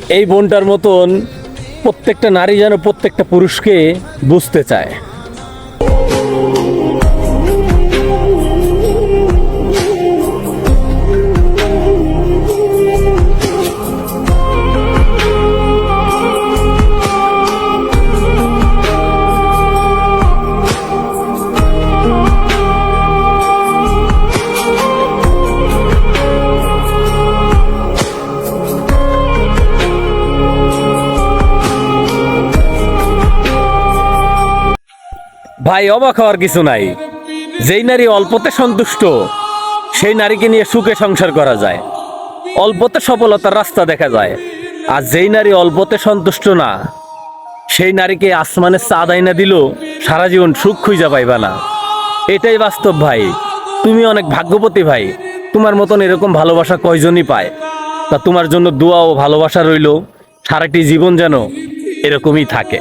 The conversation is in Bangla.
এই বোনটার মতন প্রত্যেকটা নারী যেন প্রত্যেকটা পুরুষকে বুঝতে চায়। ভাই, অবাক হওয়ার কিছু নাই। যেই নারী অল্পতে সন্তুষ্ট সেই নারীকে নিয়ে সুখে সংসার করা যায়, অল্পতে সফলতার রাস্তা দেখা যায়। আর যেই নারী অল্পতে সন্তুষ্ট না, সেই নারীকে আসমানের চাঁদ আইনা দিল সারা জীবন সুখ খুঁজে পাইবা না। এটাই বাস্তব ভাই। তুমি অনেক ভাগ্যবতী ভাই, তোমার মতন এরকম ভালোবাসা কয়জনই পায়। তা তোমার জন্য দোয়া ও ভালোবাসা রইল, সারাটি জীবন যেন এরকমই থাকে।